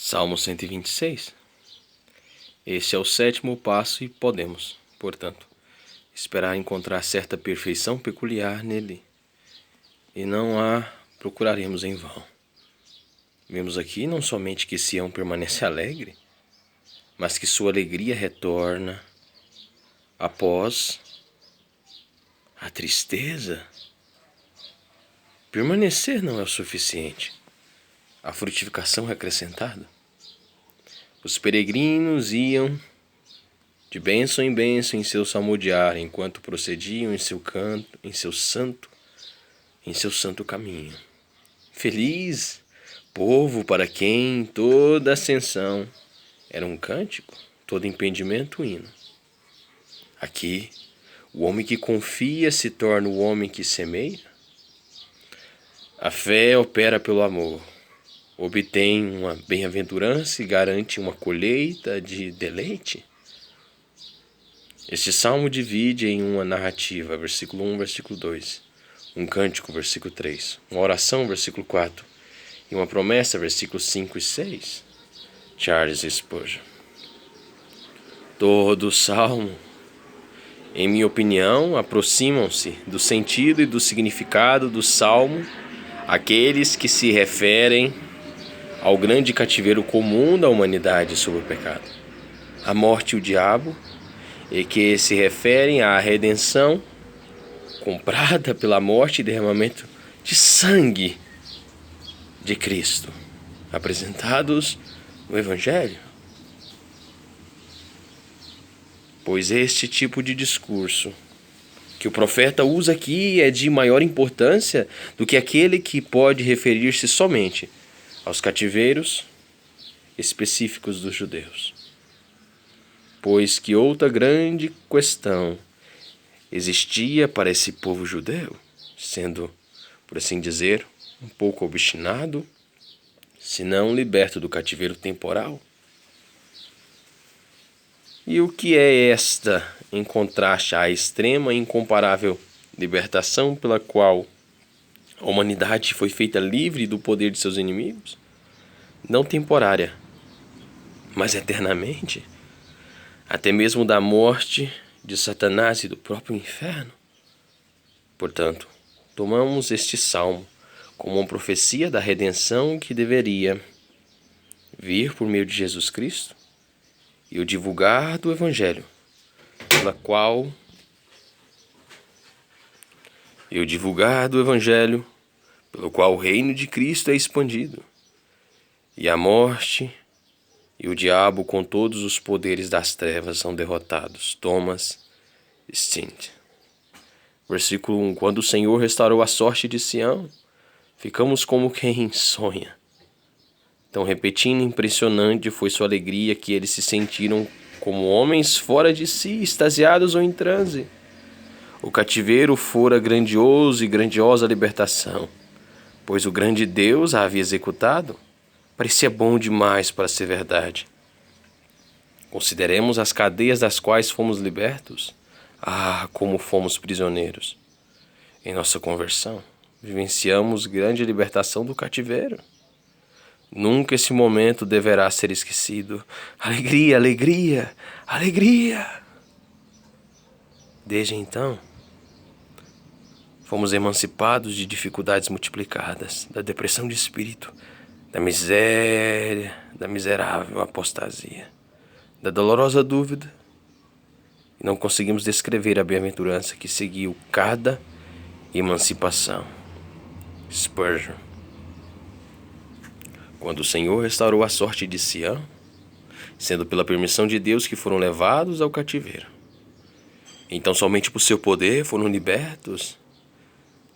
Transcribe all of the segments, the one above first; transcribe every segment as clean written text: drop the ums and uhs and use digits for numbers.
Salmo 126. Este é o sétimo passo e podemos, portanto, esperar encontrar certa perfeição peculiar nele, e não a procuraremos em vão. Vemos aqui não somente que Sião permanece alegre, mas que sua alegria retorna após a tristeza. Permanecer não é o suficiente. A frutificação é acrescentada. Os peregrinos iam de bênção em bênção em seu salmodiar, enquanto procediam em seu canto, em seu santo caminho. Feliz povo para quem toda ascensão era um cântico, todo impedimento um hino. Aqui, o homem que confia se torna o homem que semeia. A fé opera pelo amor, obtém uma bem-aventurança e garante uma colheita de deleite. Este salmo divide em uma narrativa, versículo 1, versículo 2, um cântico, versículo 3, uma oração, versículo 4, e uma promessa, versículos 5 e 6. Charles Spurgeon. Todo salmo, em minha opinião, aproximam-se do sentido e do significado do salmo aqueles que se referem ao grande cativeiro comum da humanidade sob o pecado, a morte e o diabo, e que se referem à redenção comprada pela morte e derramamento de sangue de Cristo, apresentados no Evangelho. Pois este tipo de discurso que o profeta usa aqui é de maior importância do que aquele que pode referir-se somente aos cativeiros específicos dos judeus. Pois que outra grande questão existia para esse povo judeu, sendo, por assim dizer, um pouco obstinado, se não liberto do cativeiro temporal. E o que é esta, em contraste à extrema e incomparável libertação pela qual a humanidade foi feita livre do poder de seus inimigos? Não temporária, mas eternamente, até mesmo da morte de Satanás e do próprio inferno. Portanto, tomamos este salmo como uma profecia da redenção que deveria vir por meio de Jesus Cristo e o divulgar do Evangelho, pelo qual o reino de Cristo é expandido, e a morte e o diabo com todos os poderes das trevas são derrotados. Thomas Stint. Versículo 1. Quando o Senhor restaurou a sorte de Sião, ficamos como quem sonha. Tão repetindo e impressionante foi sua alegria que eles se sentiram como homens fora de si, extasiados ou em transe. O cativeiro fora grandioso e grandiosa libertação, pois o grande Deus a havia executado. Parecia bom demais para ser verdade. Consideremos as cadeias das quais fomos libertos. Ah, como fomos prisioneiros! Em nossa conversão, vivenciamos grande libertação do cativeiro. Nunca esse momento deverá ser esquecido. Alegria, alegria, alegria! Desde então, fomos emancipados de dificuldades multiplicadas, da depressão de espírito, da miséria, da miserável apostasia, da dolorosa dúvida, e não conseguimos descrever a bem-aventurança que seguiu cada emancipação. Spurgeon. Quando o Senhor restaurou a sorte de Sião, sendo pela permissão de Deus que foram levados ao cativeiro, então somente por seu poder foram libertos,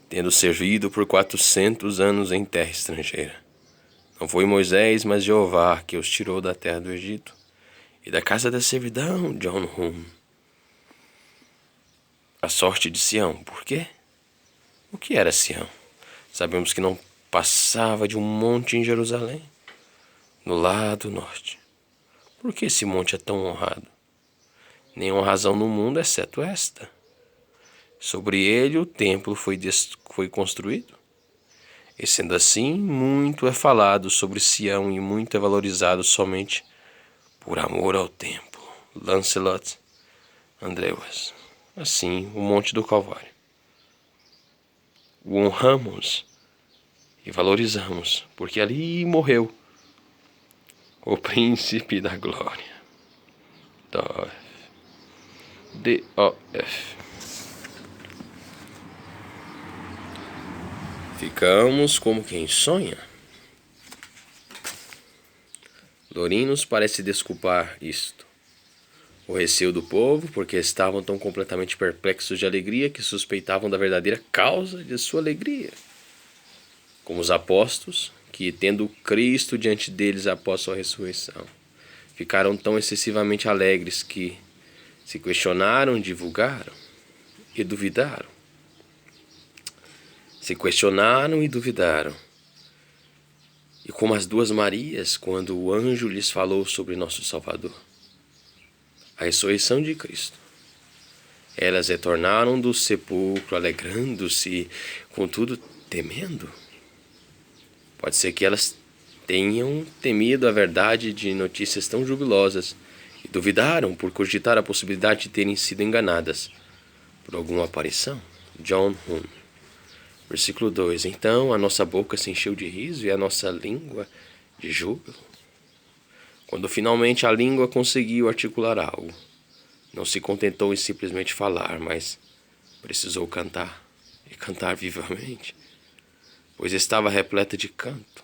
tendo servido por 400 anos em terra estrangeira. Não foi Moisés, mas Jeová que os tirou da terra do Egito e da casa da servidão. John Hume. A sorte de Sião. Por quê? O que era Sião? Sabemos que não passava de um monte em Jerusalém, no lado norte. Por que esse monte é tão honrado? Nenhuma razão no mundo exceto esta. Sobre ele o templo foi construído. E sendo assim, muito é falado sobre Sião e muito é valorizado somente por amor ao templo. Lancelot Andrewes. Assim, o Monte do Calvário. O honramos e valorizamos, porque ali morreu o príncipe da glória. D-O-F. Ficamos como quem sonha. Lorinos parece desculpar isto. O receio do povo, porque estavam tão completamente perplexos de alegria que suspeitavam da verdadeira causa de sua alegria. Como os apóstolos, que, tendo Cristo diante deles após sua ressurreição, ficaram tão excessivamente alegres que se questionaram, divulgaram e duvidaram. Se questionaram e duvidaram. E como as duas Marias, quando o anjo lhes falou sobre nosso Salvador, a ressurreição de Cristo, elas retornaram do sepulcro alegrando-se, contudo temendo. Pode ser que elas tenham temido a verdade de notícias tão jubilosas e duvidaram por cogitar a possibilidade de terem sido enganadas por alguma aparição. John Hume. Versículo 2. Então a nossa boca se encheu de riso e a nossa língua de júbilo. Quando finalmente a língua conseguiu articular algo, não se contentou em simplesmente falar, mas precisou cantar, e cantar vivamente, pois estava repleta de canto.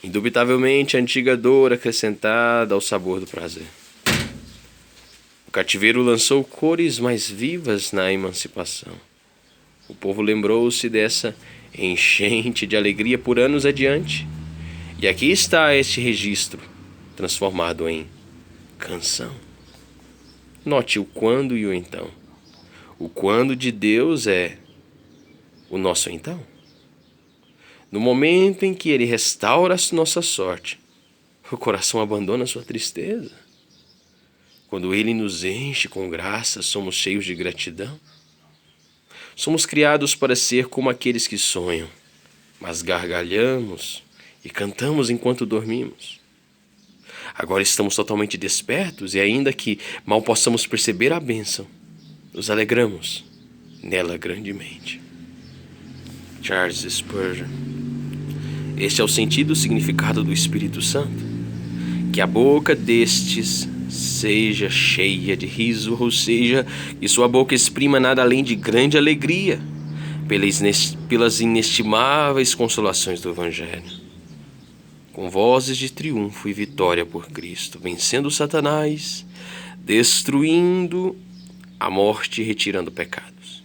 Indubitavelmente a antiga dor acrescentada ao sabor do prazer. O cativeiro lançou cores mais vivas na emancipação. O povo lembrou-se dessa enchente de alegria por anos adiante. E aqui está este registro, transformado em canção. Note o quando e o então. O quando de Deus é o nosso então. No momento em que Ele restaura a nossa sorte, o coração abandona sua tristeza. Quando Ele nos enche com graça, somos cheios de gratidão. Somos criados para ser como aqueles que sonham, mas gargalhamos e cantamos enquanto dormimos. Agora estamos totalmente despertos e ainda que mal possamos perceber a bênção, nos alegramos nela grandemente. Charles Spurgeon. Este é o sentido e significado do Espírito Santo. Que a boca destes seja cheia de riso, ou seja, que sua boca exprima nada além de grande alegria pelas inestimáveis consolações do Evangelho. Com vozes de triunfo e vitória por Cristo, vencendo Satanás, destruindo a morte e retirando pecados.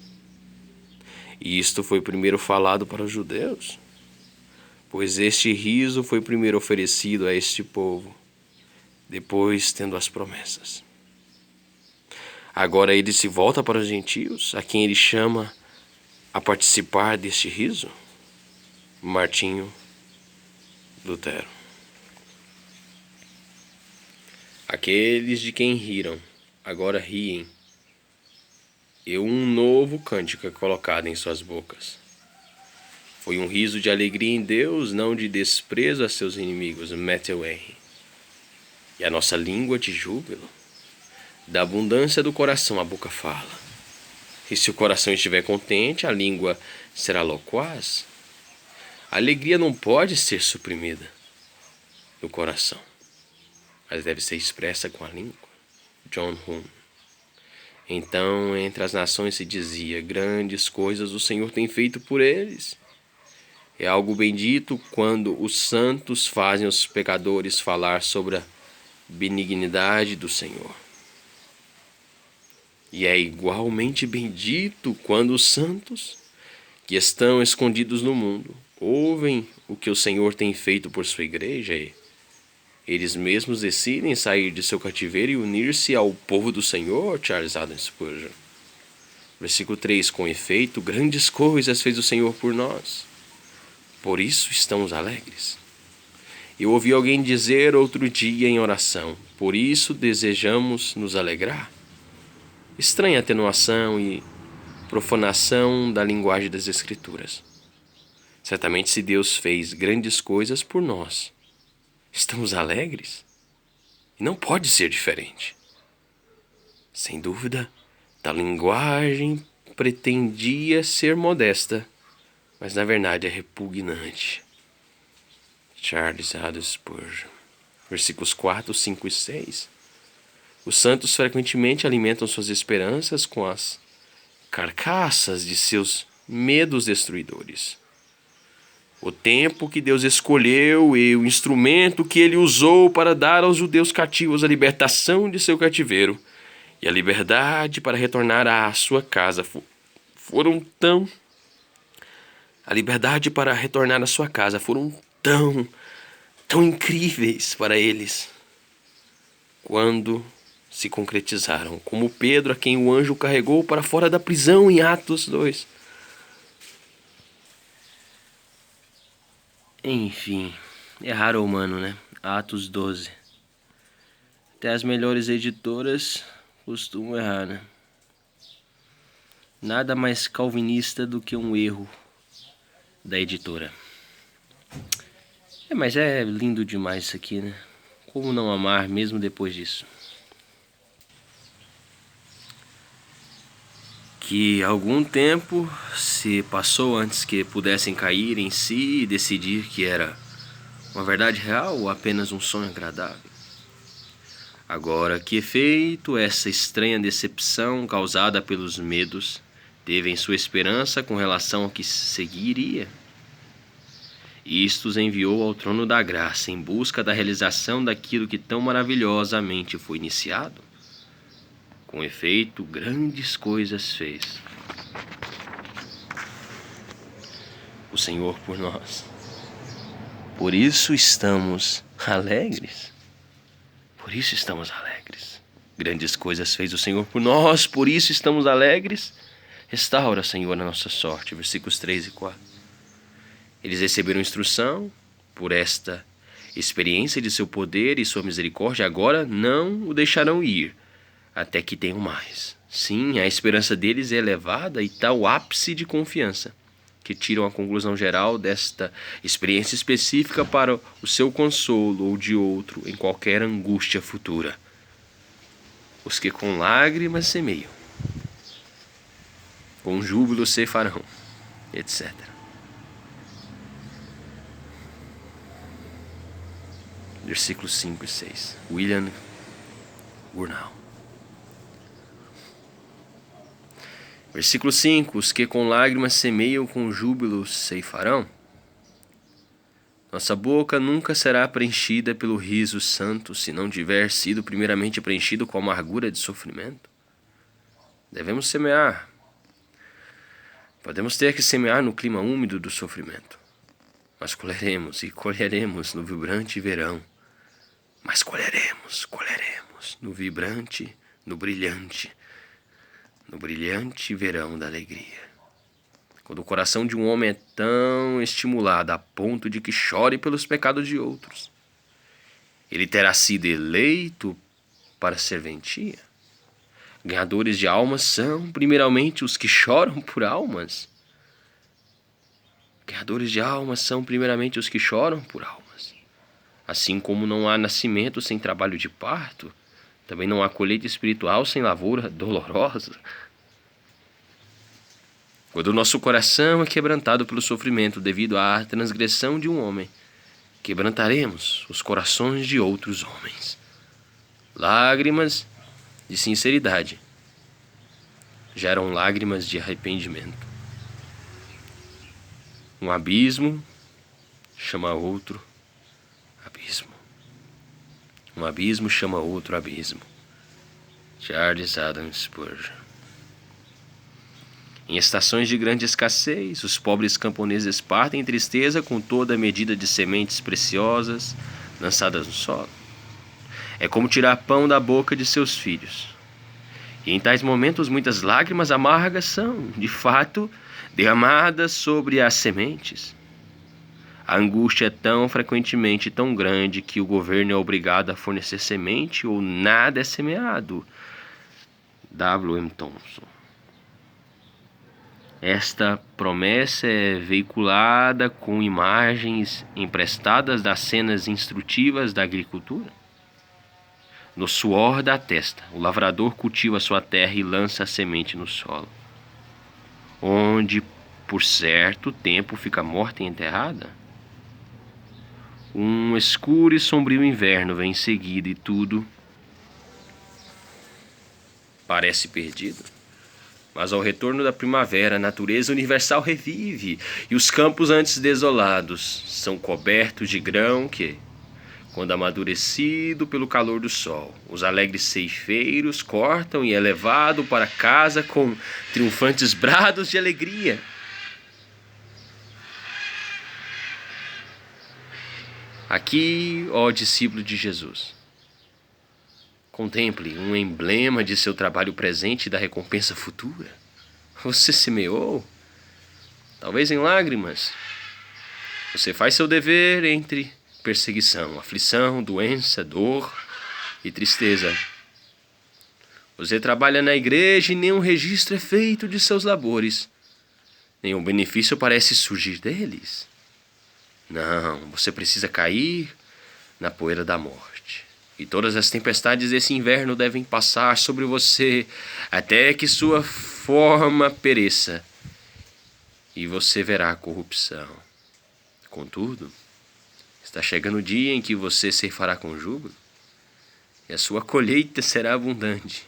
E isto foi primeiro falado para os judeus, pois este riso foi primeiro oferecido a este povo, depois tendo as promessas. Agora ele se volta para os gentios, a quem ele chama a participar deste riso. Martinho Lutero. Aqueles de quem riram, agora riem, e um novo cântico é colocado em suas bocas. Foi um riso de alegria em Deus, não de desprezo a seus inimigos. Matthew Henry. E a nossa língua de júbilo. Da abundância do coração a boca fala. E se o coração estiver contente, a língua será loquaz. A alegria não pode ser suprimida no coração, mas deve ser expressa com a língua. John Hume. Então, entre as nações se dizia: grandes coisas o Senhor tem feito por eles. É algo bendito quando os santos fazem os pecadores falar sobre a benignidade do Senhor. E é igualmente bendito quando os santos, que estão escondidos no mundo, ouvem o que o Senhor tem feito por sua igreja e eles mesmos decidem sair de seu cativeiro e unir-se ao povo do Senhor. Charles Adam Spurgeon. Versículo 3. Com efeito, grandes coisas fez o Senhor por nós. Por isso estamos alegres. Eu ouvi alguém dizer outro dia em oração: por isso desejamos nos alegrar. Estranha atenuação e profanação da linguagem das Escrituras. Certamente, se Deus fez grandes coisas por nós, estamos alegres? E não pode ser diferente. Sem dúvida, tal linguagem pretendia ser modesta, mas na verdade é repugnante. Charles Haddon Spurgeon. Versículos 4, 5 e 6. Os santos frequentemente alimentam suas esperanças com as carcaças de seus medos destruidores. O tempo que Deus escolheu e o instrumento que ele usou para dar aos judeus cativos a libertação de seu cativeiro e a liberdade para retornar à sua casa foram tão incríveis para eles quando se concretizaram, como Pedro, a quem o anjo carregou para fora da prisão em Atos 2. Enfim, é raro humano, né? Atos 12. Até as melhores editoras costumam errar, né? Nada mais calvinista do que um erro da editora. Mas é lindo demais isso aqui, né? Como não amar mesmo depois disso? Que algum tempo se passou antes que pudessem cair em si e decidir que era uma verdade real ou apenas um sonho agradável. Agora, que efeito essa estranha decepção causada pelos medos teve em sua esperança com relação ao que seguiria? Isto os enviou ao trono da graça em busca da realização daquilo que tão maravilhosamente foi iniciado. Com efeito, grandes coisas fez o Senhor por nós. Por isso estamos alegres. Por isso estamos alegres. Grandes coisas fez o Senhor por nós, por isso estamos alegres. Restaura, Senhor, a nossa sorte. Versículos 3 e 4. Eles receberam instrução por esta experiência de seu poder e sua misericórdia. Agora não o deixarão ir até que tenham mais. Sim, a esperança deles é elevada e tal ápice de confiança que tiram a conclusão geral desta experiência específica para o seu consolo ou de outro em qualquer angústia futura. Os que com lágrimas semeiam, com júbilo ceifarão, etc. Versículos 5 e 6. William Gurnall. Versículo 5. Os que com lágrimas semeiam, com júbilo ceifarão. Nossa boca nunca será preenchida pelo riso santo se não tiver sido primeiramente preenchido com a amargura de sofrimento. Devemos semear. Podemos ter que semear no clima úmido do sofrimento. Mas colheremos e colheremos no vibrante verão. Mas colheremos no vibrante, no brilhante verão da alegria. Quando o coração de um homem é tão estimulado a ponto de que chore pelos pecados de outros, ele terá sido eleito para a serventia. Ganhadores de almas são, primeiramente, os que choram por almas. Ganhadores de almas são, primeiramente, os que choram por almas. Assim como não há nascimento sem trabalho de parto, também não há colheita espiritual sem lavoura dolorosa. Quando o nosso coração é quebrantado pelo sofrimento devido à transgressão de um homem, quebrantaremos os corações de outros homens. Lágrimas de sinceridade geram lágrimas de arrependimento. Um abismo chama outro abismo. Um abismo chama outro abismo. Charles Haddon Spurgeon. Em estações de grande escassez, os pobres camponeses partem em tristeza com toda a medida de sementes preciosas lançadas no solo. É como tirar pão da boca de seus filhos. E em tais momentos muitas lágrimas amargas são, de fato, derramadas sobre as sementes. A angústia é tão frequentemente tão grande que o governo é obrigado a fornecer semente ou nada é semeado. W. M. Thompson. Esta promessa é veiculada com imagens emprestadas das cenas instrutivas da agricultura. No suor da testa, o lavrador cultiva sua terra e lança a semente no solo, onde por certo tempo fica morta e enterrada. Um escuro e sombrio inverno vem em seguida e tudo parece perdido. Mas ao retorno da primavera, a natureza universal revive e os campos antes desolados são cobertos de grão que, quando amadurecido pelo calor do sol, os alegres ceifeiros cortam e é levado para casa com triunfantes brados de alegria. Aqui, ó discípulo de Jesus, contemple um emblema de seu trabalho presente e da recompensa futura. Você semeou, talvez em lágrimas. Você faz seu dever entre perseguição, aflição, doença, dor e tristeza. Você trabalha na igreja e nenhum registro é feito de seus labores. Nenhum benefício parece surgir deles. Não, você precisa cair na poeira da morte. E todas as tempestades desse inverno devem passar sobre você até que sua forma pereça. E você verá a corrupção. Contudo, está chegando o dia em que você ceifará com júbilo, e a sua colheita será abundante.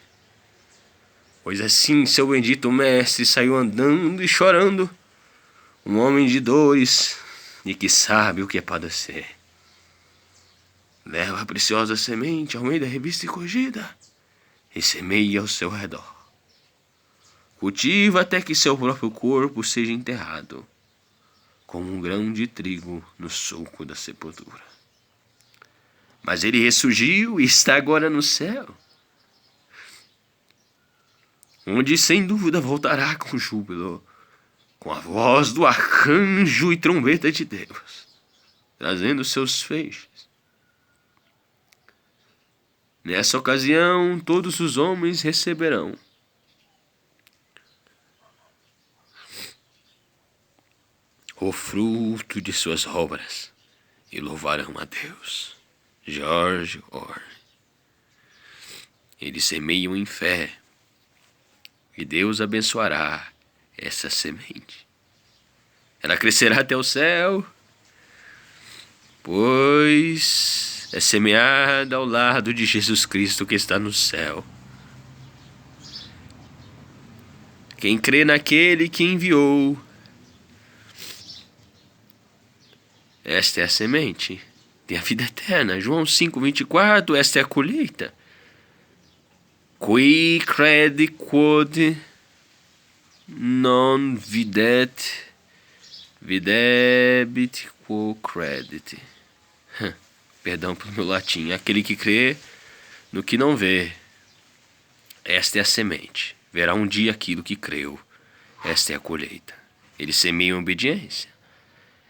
Pois assim seu bendito mestre saiu andando e chorando, um homem de dores e que sabe o que é padecer. Leva a preciosa semente ao meio da revista e corrigida e semeia ao seu redor. Cultiva até que seu próprio corpo seja enterrado, como um grão de trigo no sulco da sepultura. Mas ele ressurgiu e está agora no céu, onde sem dúvida voltará com júbilo, com a voz do arcanjo e trombeta de Deus, trazendo seus feixes. Nessa ocasião, todos os homens receberão o fruto de suas obras e louvarão a Deus. George Orwell. Eles semeiam em fé e Deus abençoará essa semente. Ela crescerá até o céu, pois é semeada ao lado de Jesus Cristo que está no céu. Quem crê naquele que enviou, esta é a semente, tem a vida eterna. João 5:24, esta é a colheita. Qui crede quod non videt, videbit quo credit. Perdão pelo meu latim. Aquele que crê no que não vê, esta é a semente. Verá um dia aquilo que creu. Esta é a colheita. Eles semeiam obediência.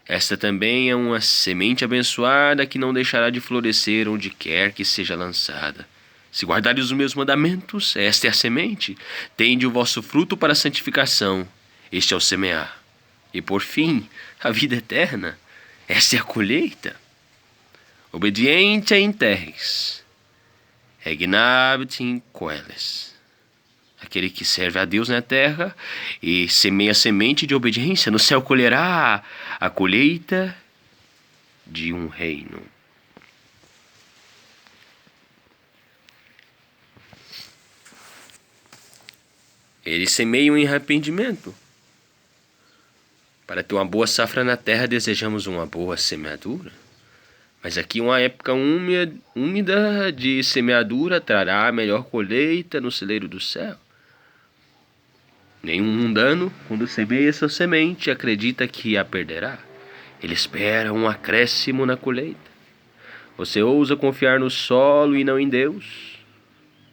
Esta também é uma semente abençoada que não deixará de florescer onde quer que seja lançada. Se guardares os meus mandamentos, esta é a semente. Tende o vosso fruto para a santificação. Este é o semear. E por fim, a vida eterna. Esta é a colheita. Obediente in terris, regnabit in coeles. Aquele que serve a Deus na terra e semeia a semente de obediência, no céu colherá a colheita de um reino. Eles semeiam em arrependimento. Para ter uma boa safra na terra, desejamos uma boa semeadura. Mas aqui uma época úmida de semeadura trará a melhor colheita no celeiro do céu. Nenhum mundano, quando semeia sua semente, acredita que a perderá. Ele espera um acréscimo na colheita. Você ousa confiar no solo e não em Deus?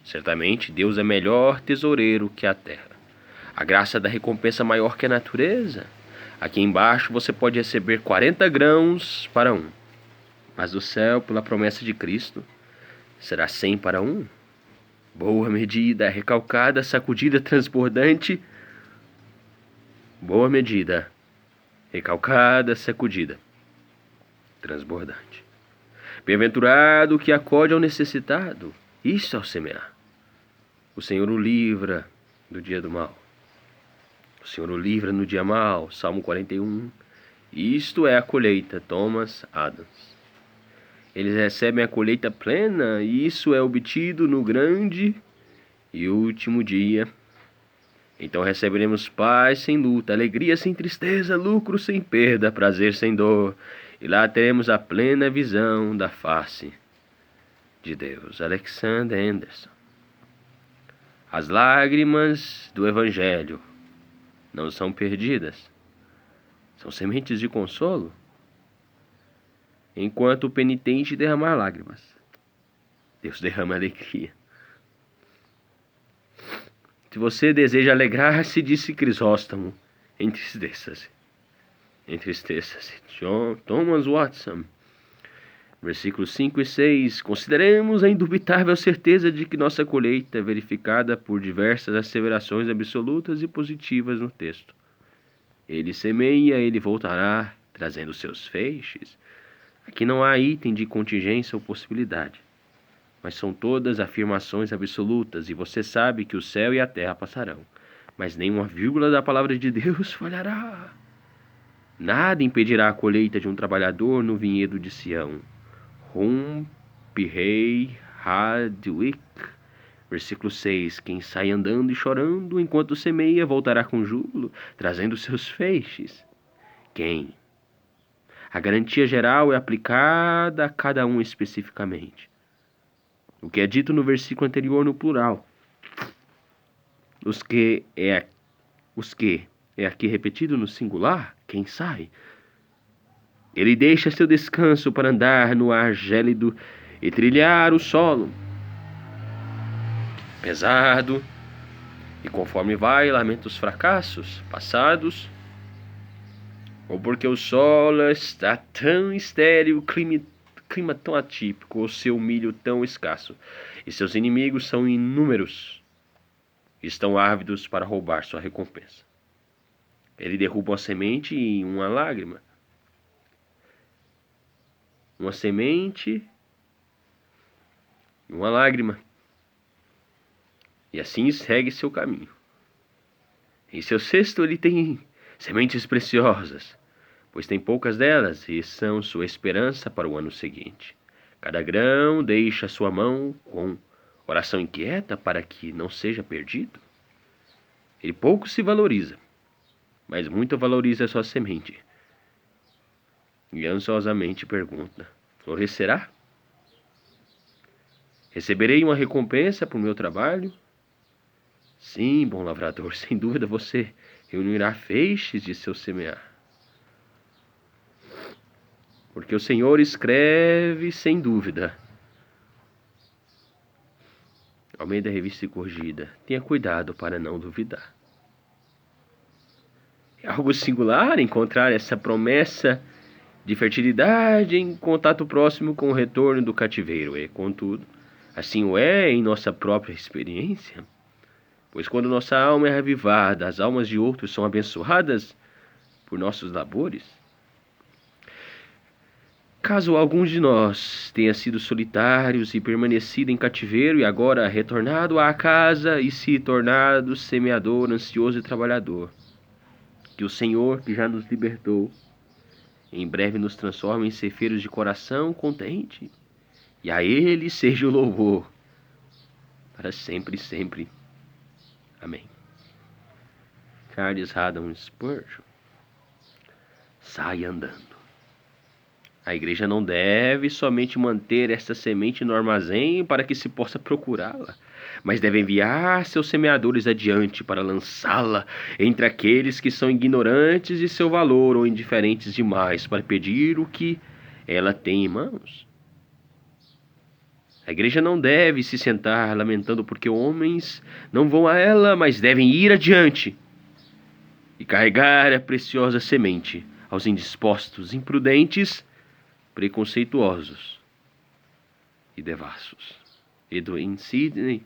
Certamente, Deus é melhor tesoureiro que a terra. A graça da recompensa maior que a natureza. Aqui embaixo você pode receber 40 grãos para um. Mas do céu, pela promessa de Cristo, será 100 para um. Boa medida, recalcada, sacudida, transbordante. boa medida, recalcada, sacudida, transbordante. Bem-aventurado o que acode ao necessitado, isso é o semear. O Senhor o livra do dia do mal. O Senhor o livra no dia mau, Salmo 41. Isto é a colheita, Thomas Adams. Eles recebem a colheita plena, e isso é obtido no grande e último dia. Então receberemos paz sem luta, alegria sem tristeza, lucro sem perda, prazer sem dor. E lá teremos a plena visão da face de Deus. Alexander Anderson. As lágrimas do Evangelho não são perdidas. São sementes de consolo. Enquanto o penitente derramar lágrimas, Deus derrama alegria. Se você deseja alegrar-se, disse Crisóstomo, entristeça-se. Entristeça-se. Thomas Watson. Versículos 5 e 6. Consideremos a indubitável certeza de que nossa colheita é verificada por diversas asseverações absolutas e positivas no texto. Ele semeia, ele voltará, trazendo seus feixes. Aqui não há item de contingência ou possibilidade, mas são todas afirmações absolutas, e você sabe que o céu e a terra passarão, mas nenhuma vírgula da palavra de Deus falhará. Nada impedirá a colheita de um trabalhador no vinhedo de Sião. Pirrei Hardwick. Versículo 6. Quem sai andando e chorando enquanto semeia voltará com júbilo, trazendo seus feixes. Quem? A garantia geral é aplicada a cada um especificamente. O que é dito no versículo anterior no plural. Os que é aqui repetido no singular. Quem sai? Ele deixa seu descanso para andar no ar gélido e trilhar o solo pesado, e conforme vai, lamenta os fracassos passados, ou porque o solo está tão estéril, clima tão atípico, ou seu milho tão escasso, e seus inimigos são inúmeros, e estão ávidos para roubar sua recompensa. Ele derruba uma semente e uma lágrima. Uma semente e uma lágrima. E assim segue seu caminho. Em seu cesto ele tem sementes preciosas, pois tem poucas delas e são sua esperança para o ano seguinte. Cada grão deixa sua mão com oração inquieta para que não seja perdido. Ele pouco se valoriza, mas muito valoriza sua semente. E ansiosamente pergunta: florescerá? Receberei uma recompensa por meu trabalho? Sim, bom lavrador, sem dúvida você reunirá feixes de seu semear. Porque o Senhor escreve sem dúvida. Almeida Revista e Corrigida. Tenha cuidado para não duvidar. É algo singular encontrar essa promessa de fertilidade em contato próximo com o retorno do cativeiro. E, contudo, assim o é em nossa própria experiência. Pois quando nossa alma é revivada, as almas de outros são abençoadas por nossos labores. Caso alguns de nós tenha sido solitários e permanecido em cativeiro e agora retornado à casa e se tornado semeador, ansioso e trabalhador, que o Senhor, que já nos libertou, em breve nos transforme em ceifeiros de coração contente, e a Ele seja o louvor, para sempre e sempre. Amém. Charles Haddon Spurgeon. Sai andando. A igreja não deve somente manter esta semente no armazém para que se possa procurá-la, mas deve enviar seus semeadores adiante para lançá-la entre aqueles que são ignorantes de seu valor ou indiferentes demais para pedir o que ela tem em mãos. A igreja não deve se sentar lamentando porque homens não vão a ela, mas devem ir adiante e carregar a preciosa semente aos indispostos, imprudentes, preconceituosos e devassos. Edwin Sidney,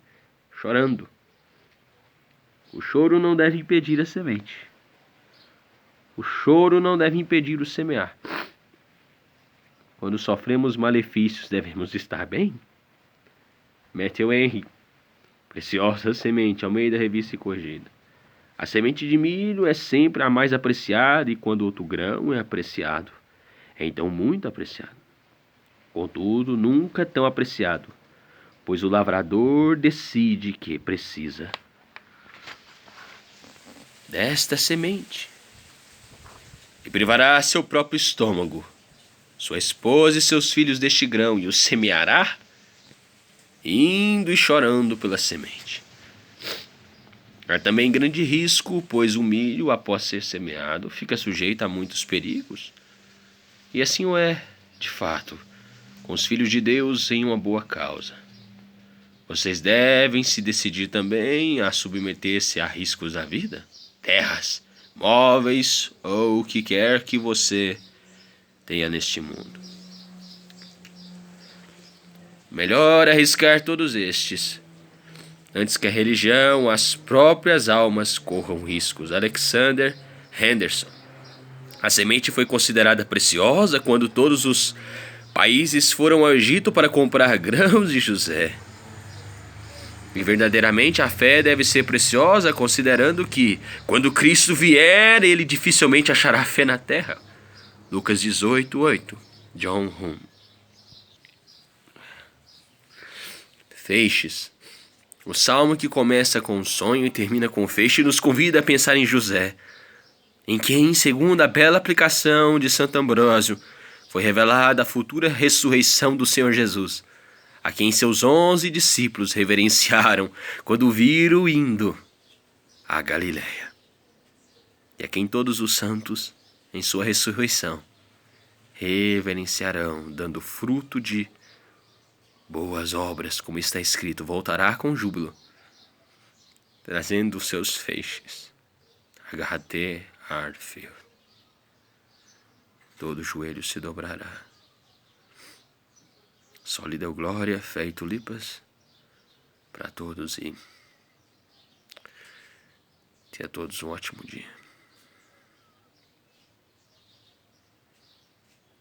chorando. O choro não deve impedir a semente. O choro não deve impedir o semear. Quando sofremos malefícios, devemos estar bem? Matthew Henry, Preciosa Semente, Almeida Revista e Corrigida. A semente de milho é sempre a mais apreciada, e quando outro grão é apreciado, é então muito apreciado. Contudo, nunca tão apreciado, pois o lavrador decide que precisa desta semente e privará seu próprio estômago, sua esposa e seus filhos deste grão, e o semeará, indo e chorando pela semente. Há também grande risco, pois o milho, após ser semeado, fica sujeito a muitos perigos. E assim o é, de fato, com os filhos de Deus em uma boa causa. Vocês devem se decidir também a submeter-se a riscos da vida, terras, móveis ou o que quer que você tenha neste mundo. Melhor arriscar todos estes antes que a religião, as próprias almas corram riscos. Alexander Henderson. A semente foi considerada preciosa quando todos os países foram ao Egito para comprar grãos de José. E verdadeiramente a fé deve ser preciosa, considerando que, quando Cristo vier, ele dificilmente achará fé na terra. Lucas 18:8. John Hume. Feixes. O salmo, que começa com um sonho e termina com um feixe, nos convida a pensar em José, em quem, segundo a bela aplicação de Santo Ambrósio, foi revelada a futura ressurreição do Senhor Jesus, a quem seus 11 discípulos reverenciaram quando o viram indo à Galiléia, e a quem todos os santos, em sua ressurreição, reverenciarão, dando fruto de boas obras, como está escrito, voltará com júbilo, trazendo os seus feixes. H.T. Hartfield. Todo joelho se dobrará. Só lhe deu glória, fé e tulipas para todos, e tenha todos um ótimo dia.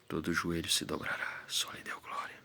Todo joelho se dobrará, só lhe deu glória.